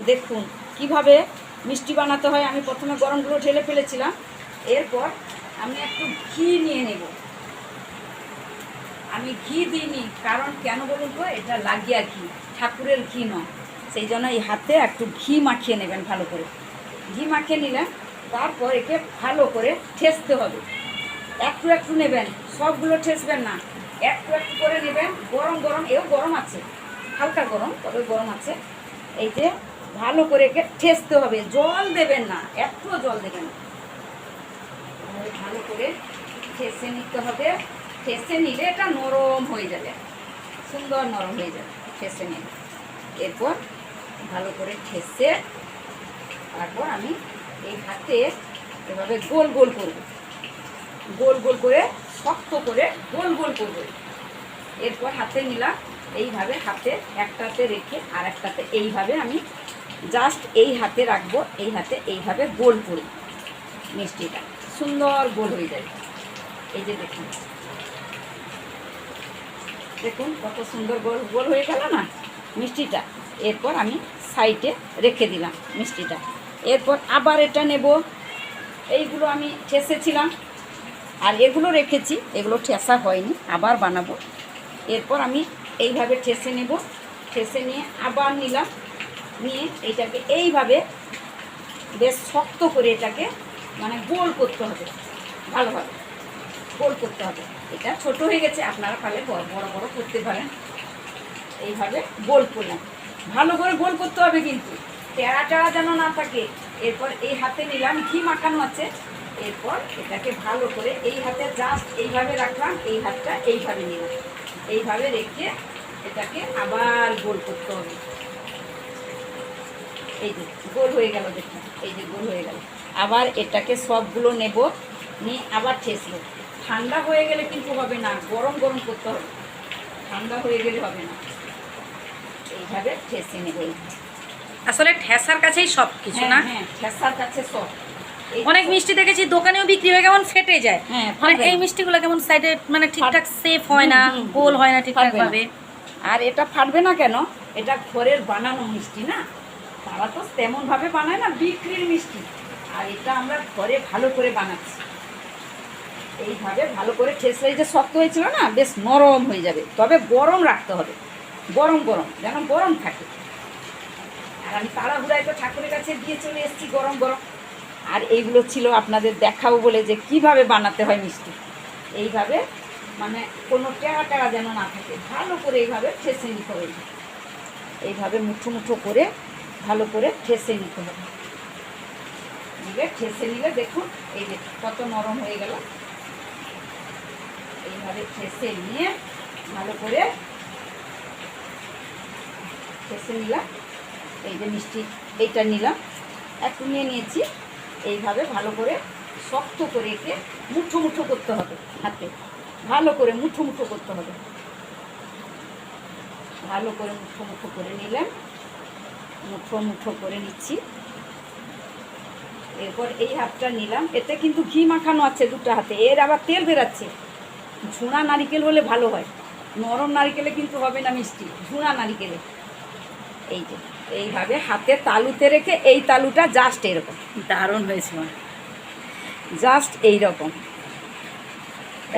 দেখুন কিভাবে মিষ্টি বানাতে হয়। আমি প্রথমে গরমগুলো ঢেলে ফেলেছিলাম, এরপর আমি একটু ঘি নিয়ে নেব। আমি ঘি দিইনি, কারণ কেন বলুন তো, এটা লাগিয়া ঘি, ঠাকুরের ঘি নয়। সেই জন্য এই হাতে একটু ঘি মাখিয়ে নেবেন ভালো করে। ঘি মাখিয়ে নিলেন, তারপর একে ভালো করে ঠেসতে হবে। একটু একটু নেবেন, সবগুলো ঠেসবেন না, একটু একটু করে নেবেন। গরম গরম, এও গরম আছে, হালকা গরম, তবে গরম আছে। এই যে ভালো করে একে ঠেসতে হবে, জল দেবেন না, একটুও জল দেবেন না। ভালো করে ঠেসে নিতে হবে। ঠেসে নিলে এটা নরম হয়ে যাবে, সুন্দর নরম হয়ে যাবে ঠেসে নিলে। এরপর ভালো করে ঠেসে তারপর আমি এই হাতে এভাবে গোল গোল করব, গোল গোল করে শক্ত করে গোল গোল করব। এরপর হাতে নিলাম, এইভাবে হাতে একটাতে রেখে আর একটাতে এইভাবে আমি জাস্ট এই হাতে রাখবো, এই হাতে এইভাবে গোল করব। মিষ্টিটা সুন্দর গোল হয়ে যাবে। এই যে দেখুন, দেখুন কত সুন্দর গোল গোল হয়ে গেল না মিষ্টিটা। এরপর আমি সাইডে রেখে দিলাম মিষ্টিটা। এরপর আবার এটা নেব, এইগুলো আমি ঠেসেছিলাম আর এগুলো রেখেছি, এগুলো ঠেসা হয়নি, আবার বানাবো। এরপর আমি এইভাবে ঠেসে নেব, ঠেসে নিয়ে আবার নিলাম, নিয়ে এইটাকে এইভাবে বেশ শক্ত করে এটাকে মানে গোল করতে হবে, ভালোভাবে গোল করতে হবে। এটা ছোট হয়ে গেছে, আপনারা পারলে বড় বড় করতে পারেন। এইভাবে গোল করলাম, ভালো করে গোল করতে হবে কিন্তু টেরা টেরা যেন না থাকে। এরপর এই হাতে নিলাম, ঘি মাখানো আছে। এরপর এটাকে ভালো করে এই হাতে জাস্ট এইভাবে রাখলাম, এই হাতটা এইভাবে নিলাম, এইভাবে রেখে এটাকে আবার গোল করতে হবে। এই যে গোল হয়ে গেল, দেখুন এই যে গোল হয়ে গেল। আবার এটাকে সবগুলো নেব, নিয়ে আবার ঠেসবো। ঠান্ডা হয়ে গেলে কিন্তু হবে না, গরম গরম করতে হবে, ঠান্ডা হয়ে গেলে হবে না। এইভাবে ঠেসে নেব। আসলে ঠেসার কাছেই সব কিছু না? হ্যাঁ, ঠেসার কাছে সব। অনেক মিষ্টি দেখেছি দোকানেও বিক্রি হয়, কেমন ফেটে যায়। হ্যাঁ, মানে এই মিষ্টিগুলো কেমন সাইডে মানে ঠিকঠাক সেফ হয় না, গোল হয় না ঠিকঠাক ভাবে। আর এটা ফাটবে না কেন, এটা ঘরের বানানো মিষ্টি না, তারা তো তেমনভাবে বানায় না, বিক্রির মিষ্টি। আর এটা আমরা ঘরে ভালো করে বানাচ্ছি। এইভাবে ভালো করে ঠেসলে যে শক্ত হয়েছিল না, বেশ নরম হয়ে যাবে। তবে গরম রাখতে হবে, গরম গরম যেন গরম থাকে। আর আমি তাড়াহুড়ায় তো ঠাকুরের কাছে দিয়ে চলে এসেছি গরম গরম। আর এইগুলো ছিল আপনাদের দেখাবো বলে যে কিভাবে বানাতে হয় মিষ্টি। এইভাবে মানে কোনো টেরা টেরা যেন না থাকে, ভালো করে এইভাবে ঠেসে নিতে হবে। এইভাবে মুঠো মুঠো করে ভালো করে ঠেসে নিতে হবে। নিলে ঠেসে নিলে দেখুন এই যে কত নরম হয়ে গেল। এইভাবে ঠেসে নিয়ে ভালো করে ঠেসে নিলাম। এই যে মিষ্টি এইটা নিলাম, একটু নিয়ে নিয়েছি। এইভাবে ভালো করে শক্ত করে একে মুঠো মুঠো করতে হবে, হাতে ভালো করে মুঠো মুঠো করতে হবে। ভালো করে মুঠো মুঠো করে নিলাম, মুঠো মুঠো করে নিচ্ছি। এরপর এই হাতটা নিলাম, এতে কিন্তু ঘি মাখানো আছে দুটো হাতে, এর আবার তেল বেরাচ্ছে। ঝুনা নারিকেল হলে ভালো হয়, নরম নারিকেলে কিন্তু হবে না মিষ্টি, ঝুনা নারিকেলে। এই যে এইভাবে হাতে তালুতে রেখে এই তালুটা জাস্ট এরকম, দারুণ হয়েছে, জাস্ট এইরকম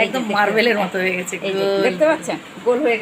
একদম মার্বেলের মতো হয়ে গেছে। দেখতে পাচ্ছেন গোল হয়ে